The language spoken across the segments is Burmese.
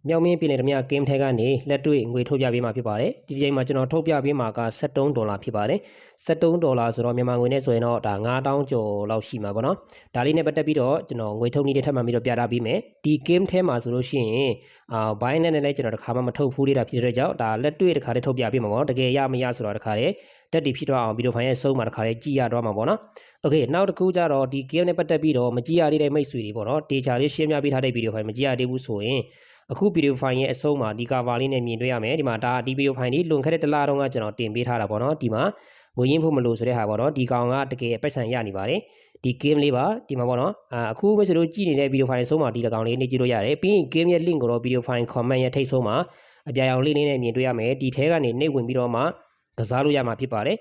မြောက်မင်းပြည်နယ်တမဂိမ်းထဲကနေလက်တွေ့ငွေထုတ်ပြပေးမှာဖြစ်ပါတယ်ဒီချိန်မှာကျွန်တော်ထုတ်ပြပေးမှာက$73ဖြစ်ပါတယ်$73ဆိုတော့မြန်မာငွေနဲ့ဆိုရင်တော့ဒါ9000ကျော်လောက်ရှိမှာပေါ့နော်ဒါလေးနဲ့ပတ်သက်ပြီးတော့ကျွန်တော်ငွေထုတ်နည်းတွေထပ်မှပြီးတော့ပြထားပေးမယ်ဒီ game ထဲမှာဆိုလို့ရှိရင်Binance နဲ့လည်းကျွန်တော်တစ်ခါမှမထုတ်ဘူးလေးတာဖြစ်တဲ့ကြောင့်ဒါလက်တွေ့တစ်ခါတည်းထုတ်ပြပေးမှာပေါ့နော်တကယ်ရမရဆိုတော့တစ်ခါတည်းတက်တီဖြစ်တော့အောင်ဗီဒီယိုဖိုင်ရဲ့စုံမှာတစ်ခါတည်းကြည့်ရတော့မှာပေါ့နော်โอเคနောက်တစ်ခုကျတော့ဒီ game နဲ့ပတ်သက်ပြီးတော့မကြည့်ရသေးတဲ့မိတ်ဆွေတွေပေါ့နော်တေချာလေးရှင်းပြပေးထားတဲ့ဗီဒီယိုဖိုင်မကြည့်ရသေးဘူးဆိုရင်အခုဗီဒီယိုဖိုင်ရဲ့အဆုံးမှာဒီ cover လေးနဲ့မြင်တွေ့ရမယ်ဒီမှာဒါဒီဗီဒီယိုဖိုင်လေးလွန်ခဲ့တဲ့တစ်လတုန်းကကျွန်တော်တင်ပေးထားတာပေါ့နော်ဒီမှာငွေရင်းဖို့မလို့ဆိုတဲ့ဟာပေါ့နော်ဒီကောင်ကတကယ်ပိုက်ဆံရနေပါတယ်ဒီ game လေးပါဒီမှာပေါ့နော်အခုပဲဆိုလို့ကြည့်နေတဲ့ဗီဒီယိုဖိုင်အဆုံးမှာဒီကောင်လေးနေကြည့်လို့ရတယ်ပြီးရင် game ရဲ့ link ကိုတော့ဗီဒီယိုဖိုင် comment ရဲ့ထိတ်ဆုံးမှာအပြာရောင်လေးလေးနဲ့မြင်တွေ့ရမယ်ဒီထဲကနေနှိပ်ဝင်ပြီးတော့မှကစားလို့ရမှာဖြစ်ပါတယ်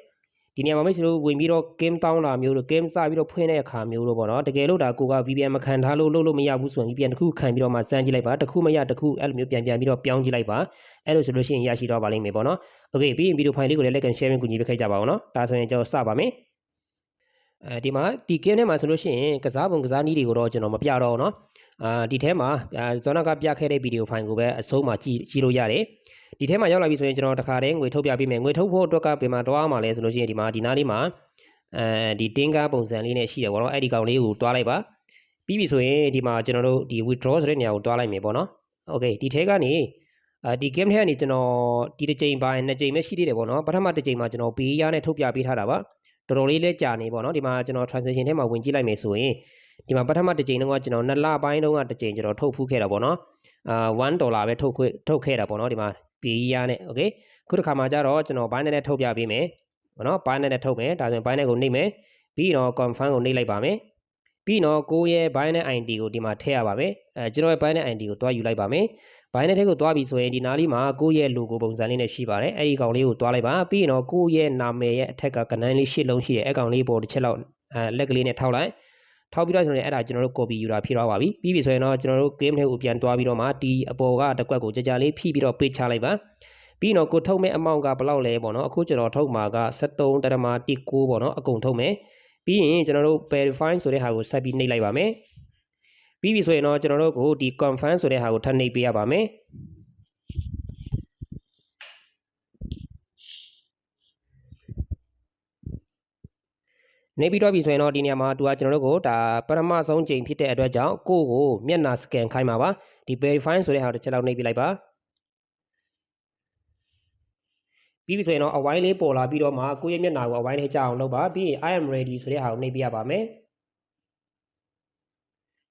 ဒီနေရာမှာမိတ်ဆွေတို့ဝင်ပြီးတော့ game တောင်းတာမျိုးလို့ game စပြီးတော့ဖွင့်တဲ့အခါမျိုးလို့ပေါ့နော်တကယ်လို့ဒါကိုက VPN မခံထားလို့လုပ်လို့မရဘူးဆိုရင် VPN တစ်ခုခံပြီးတော့မှစမ်းကြည့်လိုက်ပါတစ်ခုမရတစ်ခုအဲ့လိုမျိုးပြန်ပြီးတော့ပြောင်းကြည့်လိုက်ပါအဲ့လိုဆိုလို့ရှိရင်ရရှိတော့ပါလိမ့်မယ်ပေါ့နော်โอเคပြီးရင်ဗီဒီယိုဖိုင်လေးကိုလည်း like and share ကူညီပေးခဲ့ကြပါအောင်နော်ဒါဆိုရင်ကျွန်တော်စပါမယ်ဒီမှာဒီ game ထဲမှာဆိုလို့ရှိရင်ကစားပုံကစားနည်းတွေကိုတော့ကျွန်တော်မပြတော့ဘူးเนาะဒီထဲမှာဇောနာကပြခဲ့တဲ့ဗီဒီယိုဖိုင်ကိုပဲအဆုံးမှာကြည့်လို့ရတယ်ဒီထဲမှာရောက်လာပြီဆိုရင်ကျွန်တော်တခါတည်းငွေထုတ်ပြပေးမယ်ငွေထုတ်ဖို့အတွက်ကပြန်မှာတွားမှာလဲဆိုလို့ရှိရင်ဒီမှာဒီနားလေးမှာဒီတင်းကားပုံစံလေးနဲ့ရှိတယ်ပေါ့နော်အဲ့ဒီကောင်လေးကိုတွားလိုက်ပါပြီးပြီဆိုရင်ဒီမှာကျွန်တော်တို့ဒီ withdraw ဆိုတဲ့နေရာကိုတွားလိုက်မယ်ပေါ့နော်โอเคဒီထဲကနေဒီ game ထဲကနေကျွန်တော်ဒီတစ်ချိန်ပိုင်းနှစ်ချိန်ပဲရှိသေးတယ်ပေါ့နော်ပထမတစ်ချိန်မှာကျွန်တော် ပေးရနဲ့ထုတ်ပြပေးထားတာပါတော်တော်လေးလဲကြာနေပေါ့နော်ဒီမှာကျွန်တော် transaction ထဲမှာဝင်ကြည့်လိုက်မယ်ဆိုရင်ဒီမှာပထမတစ်ချိန်တုန်းကကျွန်တော်2လပိုင်းတုန်းကတစ်ချိန်ကျွန်တော်ထုတ်ဖူးခဲ့တာပေါ့နော်$1ပဲထုတ်ခဲ့တာပေါ့နော်ဒီမှာပေးရနဲ့โอเคခုတစ်ခါမှာကျတော့ကျွန်တော် Binance နဲ့ထုတ်ပြပေးမယ်ပေါ့နော် Binance နဲ့ထုတ်မယ်ဒါဆိုရင် Binance ကိုနှိပ်မယ်ပြီးတော့ confirm ကိုနှိပ်လိုက်ပါမယ်ပြီးတော့ကိုယ့်ရဲ့ Binance ID ကိုဒီမှာထည့်ရပါမယ်ကျွန်တော်ရဲ့ Binance ID ကိုတွားယူလိုက်ပါမယ် Binance ထဲကိုတွားပြီဆိုရင်ဒီနားလေးမှာကိုယ့်ရဲ့ logo ပုံစံလေးနဲ့ရှိပါတယ်အဲ့ဒီကောင်လေးကိုတွားလိုက်ပါပြီးတော့ကိုယ့်ရဲ့နာမည်ရဲ့အထက်ကကနန်းလေးရှစ်လုံးရှိတယ်အဲ့ကောင်လေးပေါ်တစ်ချက်လောက်လက်ကလေးနဲ့ထောက်လိုက်ထောက်ပြီးတော့ဆိုရင်အဲ့ဒါကျွန်တော်တို့ copy ယူတာဖြစ်သွားပါပြီပြီးပြီဆိုရင်တော့ကျွန်တော်တို့ game ထဲကိုပြန်တွားပြီးတော့မှဒီအပေါ်ကတစ်ကွက်ကိုကြာလေးဖိပြီးတော့ပေးချလိုက်ပါပြီးတော့ကိုထုတ်မဲ့အမောင့်ကဘယ်လောက်လဲပေါ့နော်အခုကျွန်တော်ထုတ်မှာက$73.19ပေါ့နော်အကုန်ထုတ်မယ်ပြီးရင်ကျွန်တော်တို့ verify ဆိုတဲ့ဟာကိုဆက်ပြီးနှိပ်လိုက်ပါမယ်ပြီးပြီဆိုရင်တော့ကျွန်တော်တို့ကိုဒီ confirm ဆိုတဲ့ဟာကိုထပ်နှိပ်ပေးရပါမယ်နေပြီးတော့ပြီဆိုရင်တော့ဒီနေရာမှာသူကကျွန်တော်တို့ကိုဒါပထမဆုံးချိန်ဖြစ်တဲ့အတွက်ကြောင့်ကိုမျက်နှာ scan ခိုင်းပါပါဒီ verify ဆိုတဲ့ဟာကိုတစ်ချက်လောက်နှိပ်ပြလိုက်ပါပြီးပြီဆိုရင်တော့အဝိုင်းလေးပေါ်လာပြီးတော့မှကိုယ့်ရဲ့မျက်နှာကိုအဝိုင်းထဲကျအောင်လုပ်ပါပြီးရင် I am ready ဆိုတဲ့ဟာကိုနှိပ်ပြရပါမယ်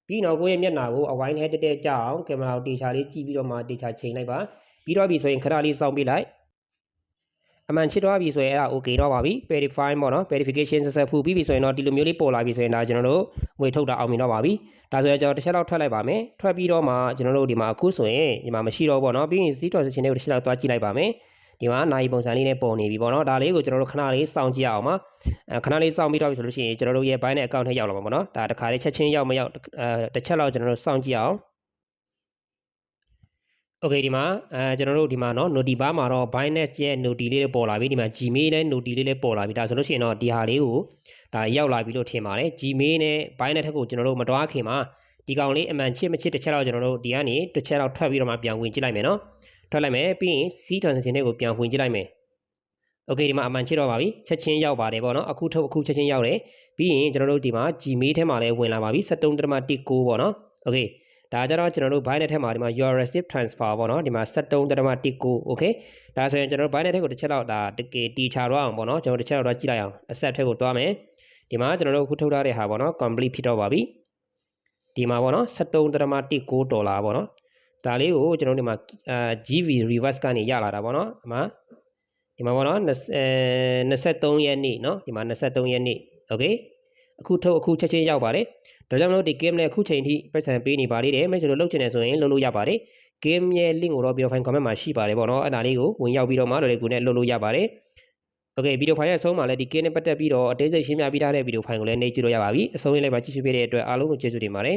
ပြီးတော့ကိုယ့်ရဲ့မျက်နှာကိုအဝိုင်းထဲတက်ကျအောင်ကင်မရာကိုတေချာလေးကြည့်ပြီးတော့မှတေချာချိန်လိုက်ပါပြီးတော့ပြီဆိုရင်ခဏလေးစောင့်ပေးလိုက်အမှန်ချစ်တော့ပြီဆိုရင်အဲ့ဒါ okay တော့ပါပြီ verify ပေါ့နော် verification successful ပြီးပြီဆိုရင်တော့ဒီလိုမျိုးလေးပေါ်လာပြီဆိုရင်ဒါကျွန်တော်တို့ငွေထုတ်တာအောင်မြင်တော့ပါပြီဒါဆိုရင်ကျွန်တော်တစ်ချက်လောက်ထွက်လိုက်ပါမယ်ထွက်ပြီးတော့မှကျွန်တော်တို့ဒီမှာအခုဆိုရင်ဒီမှာမရှိတော့ဘောနော်ပြီးရင် C transaction တွေကိုတစ်ချက်လောက်သွားကြည့်လိုက်ပါမယ်ဒီမှာနိုင်ပုံစံလေးနဲ့ပေါ်နေပြီပေါ့နော်ဒါလေးကိုကျွန်တော်တို့ခဏလေးစောင့်ကြည့်အောင်ပါခဏလေးစောင့်ပြီးတော့ပြီဆိုလို့ရှိရင်ကျွန်တော်တို့ရဲ့ Binance account ထဲရောက်လာမှာပေါ့နော်ဒါတစ်ခါလေးချက်ချင်းရောက်မရောက်တစ်ချက်လောက်ကျွန်တော်တို့စောင့်ကြည့်အောင်โอเคဒီမှာကျွန်တော်တို့ဒီမှာเนาะ noti bar မှာတော့ Binance ရဲ့ noti လေးပေါ်လာပြီဒီမှာ Gmail နဲ့ noti လေးလည်းပေါ်လာပြီဒါဆိုလို့ရှိရင်တော့ဒီဟာလေးကိုဒါရောက်လာပြီလို့ထင်ပါတယ် Gmail နဲ့ Binance ထက်ကိုကျွန်တော်တို့မတွားခင်မှာဒီကောင်လေးအမှန်ချစ်မချစ်တစ်ချက်လောက်ကျွန်တော်တို့ဒီကနေတစ်ချက်လောက်ထွက်ပြီးတော့မှပြန်ဝင်ကြည့်လိုက်မယ်เนาะထွက်လိုက်မယ်ပြီးရင် C transaction တွေကိုပြန်ဝင်ကြည့်လိုက်မယ်โอเคဒီမှာအမှန်ချစ်တော့ပါပြီချက်ချင်းရောက်ပါတယ်ပေါ့เนาะအခုချက်ချင်းရောက်တယ်ပြီးရင်ကျွန်တော်တို့ဒီမှာ Gmail ထဲမှာလည်းဝင်လာပါပြီ$73.19ပေါ့เนาะโอเคဒါကြတော့ကျွန်တော်တို့ Binance ထဲမှာဒီမှာ your receipt transfer ပေါ့နော်ဒီမှာ$73.19 okay ဒါဆိုရင်ကျွန်တော်တို့ Binance ထဲကိုတစ်ချက်လောက်ဒါတကယ်တီချာတော့အောင်ပေါ့နော်ကျွန်တော်တစ်ချက်လောက်တော့ကြည့်လိုက်အောင် accept ထဲကိုတွားမယ်ဒီမှာကျွန်တော်တို့အခုထုတ်ထားတဲ့ဟာပေါ့နော် complete ဖြစ်တော့ပါပြီဒီမှာပေါ့နော်$73.19ပေါ့နော်ဒါလေးကိုကျွန်တော်ဒီမှာGV reverse ကနေရလာတာပေါ့နော်ဒီမှာပေါ့နော်23ရက်နေ့เนาะဒီမှာ23ရက်နေ့ okay အခုချက်ချင်းရောက်ပါတယ်ဒါကြောင့်မလို့ဒီ game နဲ့အခုချိန်ထိပတ်စံပေးနေပါသေးတယ်မိတ်ဆွေတို့လုပ်ချင်တယ်ဆိုရင်လုပ်လို့ရပါတယ် game ရဲ့ link ကိုတော့ video file comment မှာရှိပါတယ်ပေါ့နော်အဲ့ဒါလေးကိုဝင်ရောက်ပြီးတော့မှလွယ်လွယ်ကူနဲ့လုပ်လို့ရပါတယ်โอเค video file ရဲ့အဆုံးမှာလည်းဒီ game နဲ့ပတ်သက်ပြီးတော့အသေးစိတ်ရှင်းပြပေးထားတဲ့ video file ကိုလည်းနှိပ်ကြည့်လို့ရပါပြီအဆုံးရလေးပါကြည့်ရှုပေးတဲ့အတွက်အားလုံးကိုကျေးဇူးတင်ပါတယ်